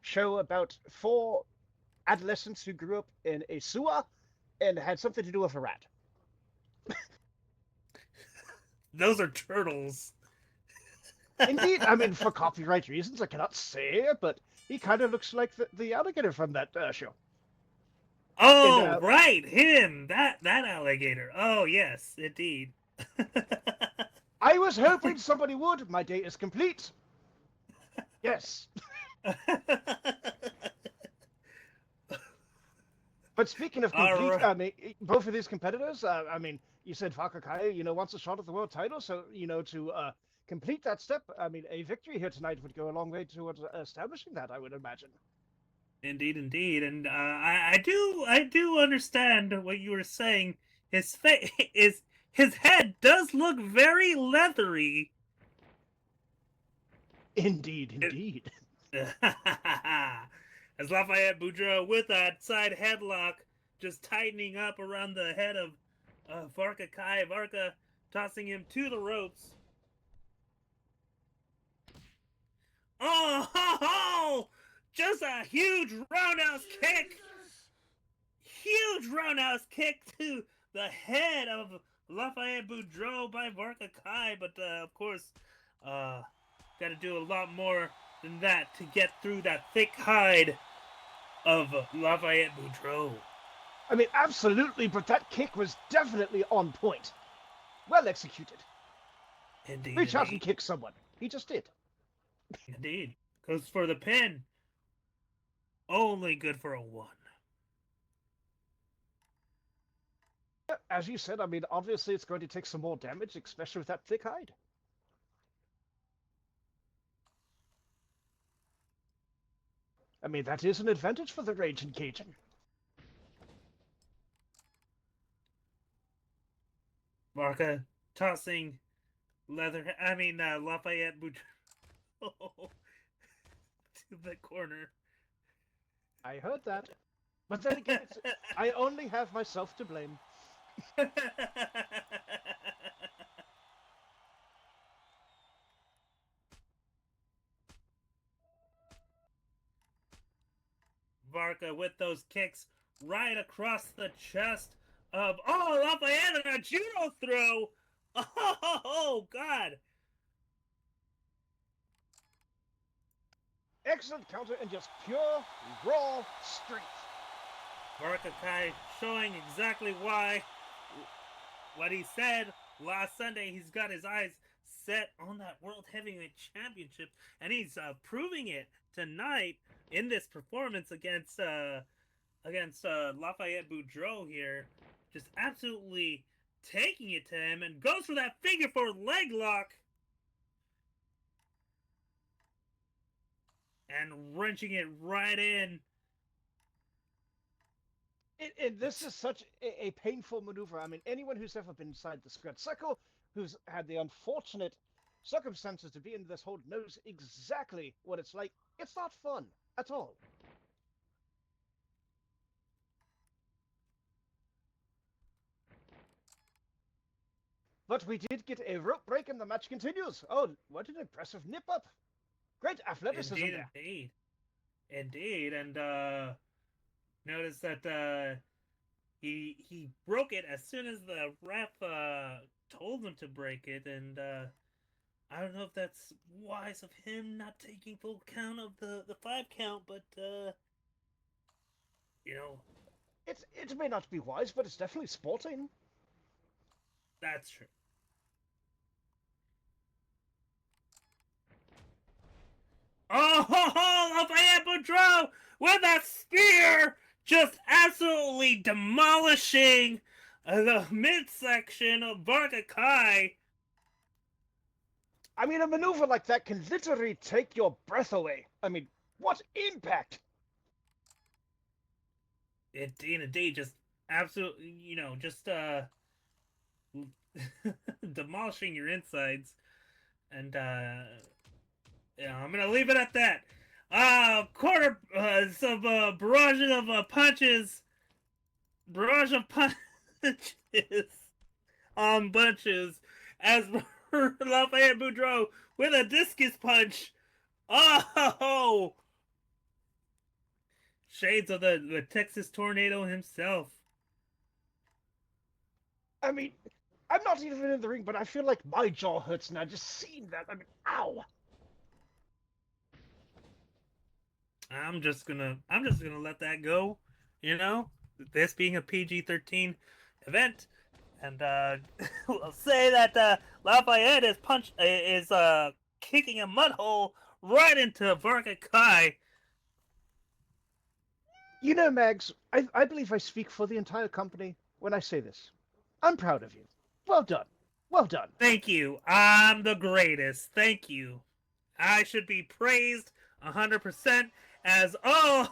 show about four adolescents who grew up in a sewer and had something to do with a rat. Those are turtles. Indeed, I mean, for copyright reasons, I cannot say, but he kind of looks like the alligator from that show. And Oh, right, him, that alligator. Oh, yes, indeed. I was hoping somebody would. My day is complete. Yes. But speaking of All complete, right. I mean, both of these competitors, I mean, you said Varka, wants a shot at the world title, so, to complete that step, I mean, a victory here tonight would go a long way towards establishing that, I would imagine. Indeed, indeed, and I do understand what you were saying. His face is his head does look very leathery. Indeed, indeed. As Lafayette Boudreaux with that side headlock just tightening up around the head of Varka Kai. Varka tossing him to the ropes. Oh, ho, ho! Just a huge roundhouse kick. Huge roundhouse kick to the head of Lafayette Boudreaux by Varka Kai. But, of course, got to do a lot more than that to get through that thick hide of Lafayette Boudreaux. I mean, absolutely, but that kick was definitely on point. Well executed. Indeed, Reach out and indeed. kick someone. He just did. Indeed. Goes for the pin. Only good for a 1. As you said, I mean, obviously it's going to take some more damage, especially with that thick hide. I mean, that is an advantage for the Raging Cajun. Varka tossing Lafayette Boudreaux to the corner. I heard that. But then again, I only have myself to blame. Varka with those kicks right across the chest of Lafayette and a judo throw. Oh God! Excellent counter and just pure, raw strength. Varka Kai showing exactly why what he said last Sunday. He's got his eyes set on that World Heavyweight Championship, and he's proving it tonight in this performance against Lafayette Boudreaux here. Just absolutely taking it to him and goes for that figure four leg lock. And wrenching it right in. This is such a painful maneuver. I mean, anyone who's ever been inside the squared circle, who's had the unfortunate circumstances to be in this hold, knows exactly what it's like. It's not fun at all. But we did get a rope break and the match continues. Oh, what an impressive nip up. Great athleticism Indeed, there. indeed. Indeed, and notice that he broke it as soon as the ref told him to break it, and I don't know if that's wise of him not taking full count of the 5 count, but you know, It may not be wise, but it's definitely sporting. that's true. Oh, Lafayette Boudreaux with a spear, just absolutely demolishing the midsection of Varka Kai. I mean, a maneuver like that can literally take your breath away. I mean, what impact? Indeed, just absolutely, just demolishing your insides, and I'm gonna leave it at that. Some barrage of punches, barrage of punches on bunches as Lafayette Boudreaux with a discus punch. Oh, shades of the Texas tornado himself. I mean, I'm not even in the ring, but I feel like my jaw hurts now just seeing that. I mean, ow. I'm just gonna let that go. You know, this being a PG-13 event, and we'll say that Lafayette is kicking a mud hole right into Varka Kai. You know, Mags, I believe I speak for the entire company when I say this. I'm proud of you. Well done. Well done. Thank you. I'm the greatest. Thank you. I should be praised 100% as I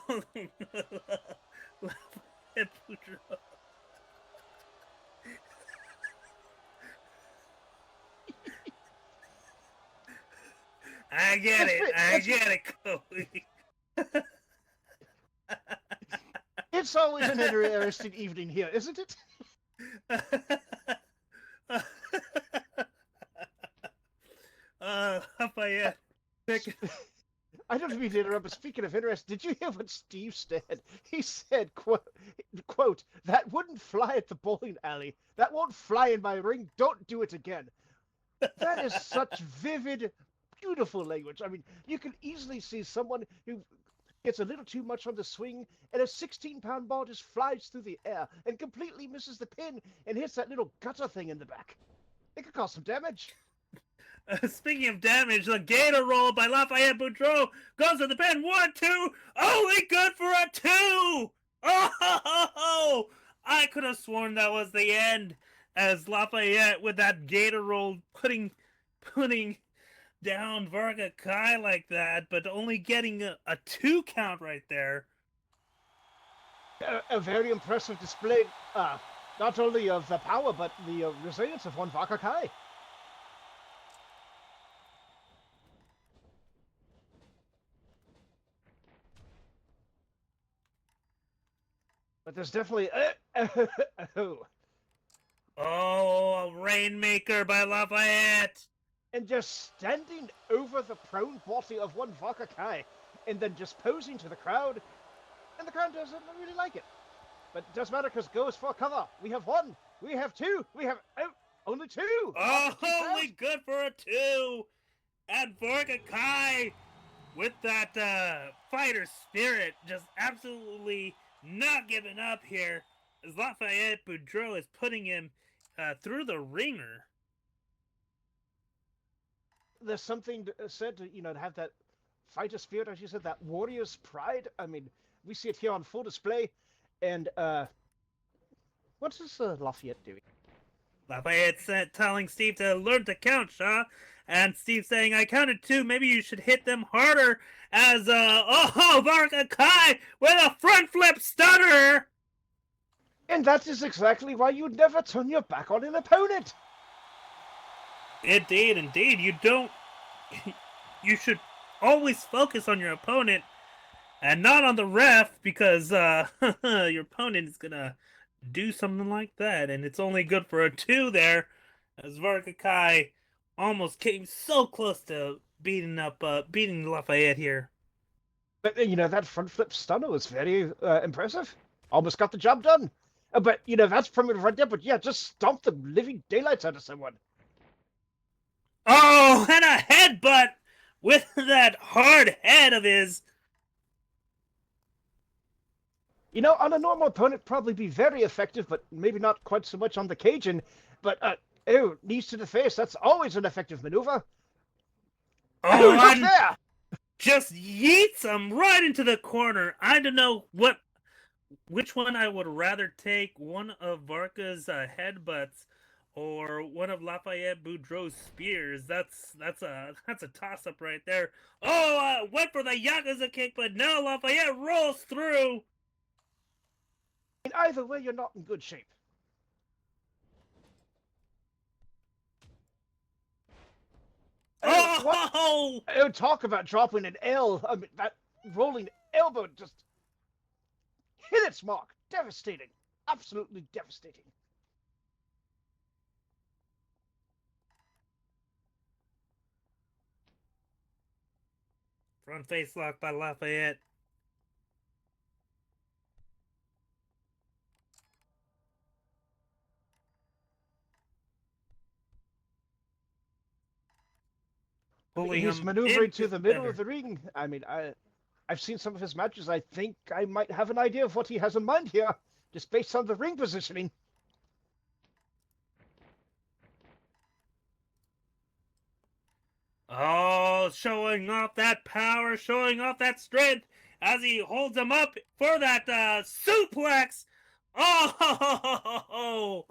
get it, Chloe. It's always an interesting evening here, isn't it? Lafayette. I don't mean to interrupt, but speaking of interest, did you hear what Steve said? He said, quote, that wouldn't fly at the bowling alley. That won't fly in my ring. Don't do it again. That is such vivid, beautiful language. I mean, you can easily see someone who gets a little too much on the swing, and a 16-pound ball just flies through the air and completely misses the pin and hits that little gutter thing in the back. It could cause some damage. Speaking of damage, the gator roll by Lafayette Boudreaux goes to the pin. 1, 2. Only good for a 2. Oh, I could have sworn that was the end, as Lafayette with that gator roll putting down Varka Kai like that, but only getting a 2 count right there. A very impressive display, not only of the power, but the resilience of one Varka Kai. But there's definitely a Rainmaker by Lafayette. And just standing over the prone body of one Varka Kai, and then just posing to the crowd, and the crowd doesn't really like it. But it doesn't matter because goes for cover. We have 1, we have 2, we have only 2. Oh, only good for a 2. And Varka Kai with that fighter spirit, just absolutely not giving up here, as Lafayette Boudreaux is putting him through the ringer. There's something said to, to have that fighter spirit, as you said, that warrior's pride. I mean, we see it here on full display. And what is Lafayette doing? Lafayette telling Steve to learn to count, Shaw. And Steve saying, I counted 2. Maybe you should hit them harder. As, Varka Kai with a front flip stunner. And that is exactly why you never turn your back on an opponent. Indeed. You should always focus on your opponent and not on the ref, because your opponent is gonna do something like that, and it's only good for a 2 there, as Varka Kai almost came so close to beating Lafayette here. But that front flip stunner was very impressive. Almost got the job done. But that's primitive right there. But yeah, just stomp the living daylights out of someone. Oh, and a headbutt with that hard head of his. On a normal opponent, probably be very effective, but maybe not quite so much on the Cajun. But, knees to the face, that's always an effective maneuver. Oh, look there! Just yeets him right into the corner. I don't know which one I would rather take, one of Varka's headbutts or one of Lafayette Boudreaux's spears. That's a toss-up right there. Oh, went for the Yakuza kick, but now Lafayette rolls through. In either way, you're not in good shape. Oh! Talk about dropping an L. I mean, that rolling elbow just hit its mark. Devastating. Absolutely devastating. Front face lock by Lafayette. pulling He's him maneuvering into to the middle center. of the ring. I mean, I've seen some of his matches. I think I might have an idea of what he has in mind here, just based on the ring positioning. Oh, showing off that power, showing off that strength as he holds him up for that suplex. Oh,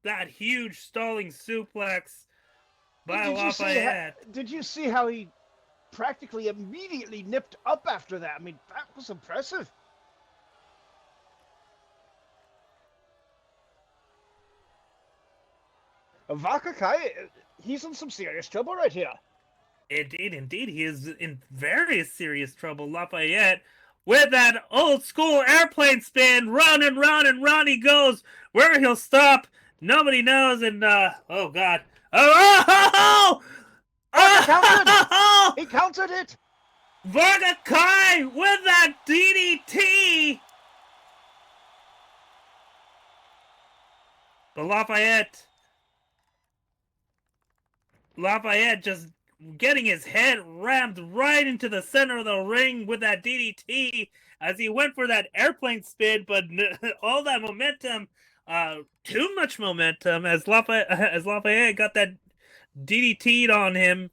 that huge stalling suplex by Lafayette. Did you see how he practically immediately nipped up after that? I mean, that was impressive. Varka Kai, he's in some serious trouble right here. Indeed, he is in very serious trouble. Lafayette, with that old school airplane spin, round and round and round he goes. Where he'll stop, nobody knows. And oh god, He countered it. Varka Kai with that DDT. But Lafayette just getting his head rammed right into the center of the ring with that DDT as he went for that airplane spin, but all that momentum, too much momentum as Lafayette got that DDT'd on him.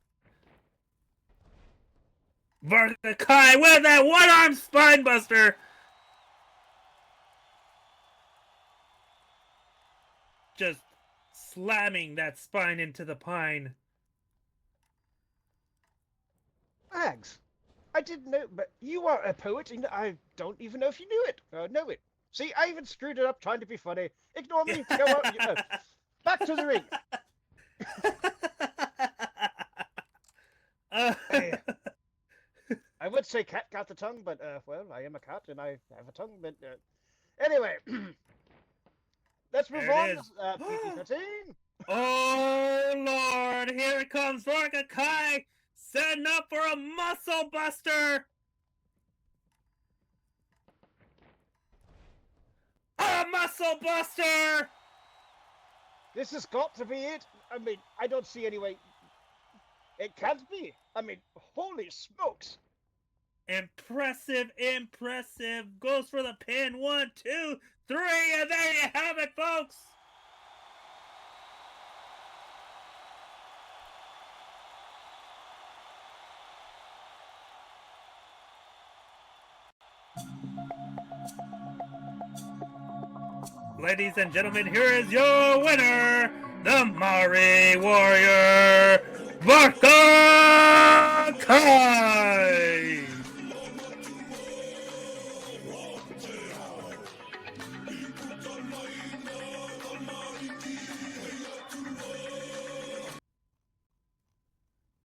Varka Kai with that one-arm spine buster. Just slamming that spine into the pine. Mags, I didn't know, but you are a poet, and I don't even know if you knew it. Know it. See, I even screwed it up trying to be funny. Ignore me. Go on. Back to the ring. Hey, I would say cat got the tongue, but well, I am a cat and I have a tongue. But anyway, let's move on. PG-13. Oh Lord! Here it comes, Varka Kai, setting up for a muscle buster. A muscle buster. This has got to be it. I mean, I don't see any way. It can't be. I mean, holy smokes. Impressive. Goes for the pin. 1, 2, 3, and there you have it, folks. Ladies and gentlemen, here is your winner, the Maori Warrior, Varka Kai!